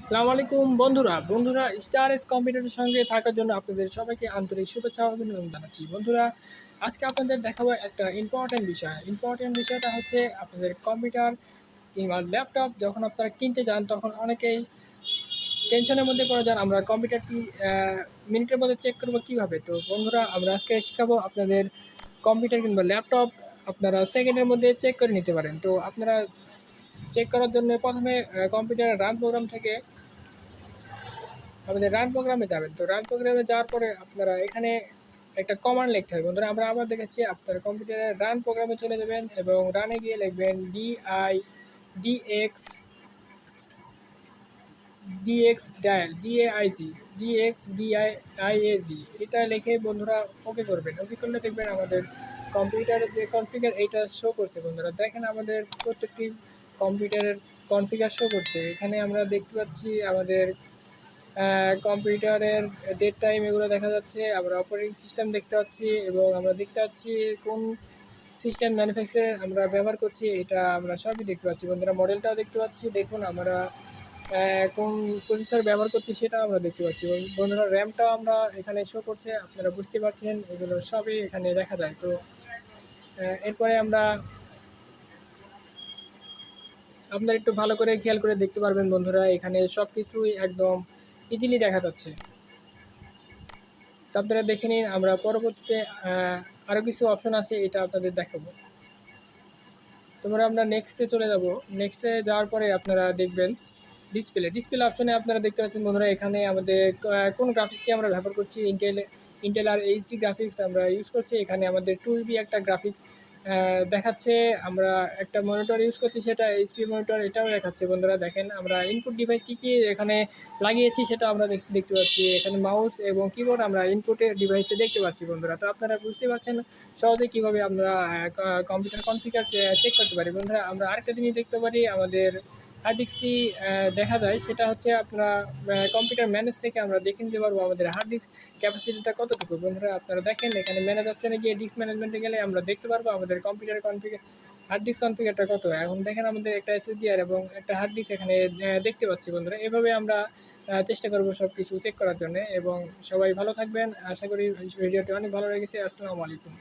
আসসালামু আলাইকুম বন্ধুরা স্টার এস কম্পিউটারের সঙ্গে থাকার জন্য আপনাদের সবাইকে আন্তরিক শুভেচ্ছা ও অভিনন্দন জানাচ্ছি। বন্ধুরা, আজকে আপনাদের দেখাবো একটা ইম্পর্টেন্ট বিষয়টা হচ্ছে আপনাদের কম্পিউটার কিংবা ল্যাপটপ যখন আপনারা কিনতে যান তখন অনেকেই টেনশনের মধ্যে পড়ে যান আমরা কম্পিউটারটি মিনিটের মধ্যে চেক করবো কিভাবে। তো বন্ধুরা, আমরা আজকে শেখাবো আপনাদের কম্পিউটার কিংবা ল্যাপটপ আপনারা সেকেন্ডের মধ্যে চেক করে নিতে পারেন। তো আপনারা চেক করার জন্য প্রথমে কম্পিউটারের রান প্রোগ্রাম থেকে আমাদের রান প্রোগ্রামে যাবেন। তো রান প্রোগ্রামে যাওয়ার পরে আপনারা এখানে একটা কমান্ড লিখতে হবে। বন্ধুরা, আমরা আবার দেখাচ্ছি, আপনার কম্পিউটারে রান প্রোগ্রামে চলে যাবেন এবং রানে গিয়ে লিখবেন ডিএক্স ডিএক্স ডায়াল ডিএক্স ডিআইএজি এটা লিখে বন্ধুরা ওকে করবেন। ওকে করলে দেখবেন আমাদের কম্পিউটারের যে কনফিগার এইটা শো করছে। বন্ধুরা দেখেন, আমাদের প্রত্যেকটি কম্পিউটারের কনফিগার শো করছে। এখানে আমরা দেখতে পাচ্ছি আমাদের কম্পিউটারের ডেট টাইম এগুলো দেখা যাচ্ছে, আমরা অপারেটিং সিস্টেম দেখতে পাচ্ছি এবং আমরা দেখতে পাচ্ছি কোন সিস্টেম ম্যানুফ্যাকচারার আমরা ব্যবহার করছি, এটা আমরা সবই দেখতে পাচ্ছি। বন্ধুরা মডেলটাও দেখতে পাচ্ছি, দেখুন আমরা কোন প্রসেসর ব্যবহার করছি সেটা আমরা দেখতে পাচ্ছি। বন্ধুরা র্যামটাও আমরা এখানে শো করছে, আপনারা বুঝতে পারছেন, এগুলো সবই এখানে দেখা যায়। তো এরপরে আপনারা একটু ভালো করে খেয়াল করে দেখতে পারবেন বন্ধুরা, এখানে সব কিছুই একদম ইজিলি দেখা যাচ্ছে। তো আপনারা দেখে নিন, আমরা পরবর্তীতে আরও কিছু অপশন আছে, এটা আপনাদের দেখাবো। তোমরা আমরা নেক্সটে চলে যাব। নেক্সটে যাওয়ার পরে আপনারা দেখবেন ডিসপ্লে অপশনে আপনারা দেখতে পাচ্ছেন বন্ধুরা, এখানে আমাদের কোন গ্রাফিক্সটি আমরা ব্যবহার করছি, ইন্টেল আর এইচডি গ্রাফিক্স আমরা ইউজ করছি। এখানে আমাদের 2GB একটা গ্রাফিক্স দেখাচ্ছে। আমরা একটা মনিটর ইউজ করছি, সেটা এইচপি মনিটর, এটাও দেখাচ্ছে। বন্ধুরা দেখেন, আমরা ইনপুট ডিভাইস কী এখানে লাগিয়েছি সেটা আমরা দেখতে পাচ্ছি। এখানে মাউস এবং কিবোর্ড আমরা ইনপুটের ডিভাইসে দেখতে পাচ্ছি। বন্ধুরা তো আপনারা বুঝতে পারছেন সহজে কীভাবে আমরা কম্পিউটার কনফিগার চেক করতে পারি। বন্ধুরা আমরা আরেকটা জিনিস দেখতে পারি, আমাদের হার্ড ডিস্কটি দেখা যায়, সেটা হচ্ছে আপনারা কম্পিউটার ম্যানেজ থেকে আমরা দেখে নিতে পারবো আমাদের হার্ড ডিস্ক ক্যাপাসিটিটা কতটুকু। বন্ধুরা আপনারা দেখেন, এখানে ম্যানেজ অপশনে গিয়ে ডিস্ক ম্যানেজমেন্টে গেলে আমরা দেখতে পারবো আমাদের কম্পিউটার হার্ড ডিস্ক কনফিগারটা কত। এখন দেখেন আমাদের একটা এসএসডি এবং একটা হার্ড ডিস্ক এখানে দেখতে পাচ্ছি। বন্ধুরা এভাবে আমরা চেষ্টা করবো সব কিছু চেক করার জন্য। এবং সবাই ভালো থাকবেন, আশা করি ভিডিওটি অনেক ভালো লেগেছে। আসসালামু আলাইকুম।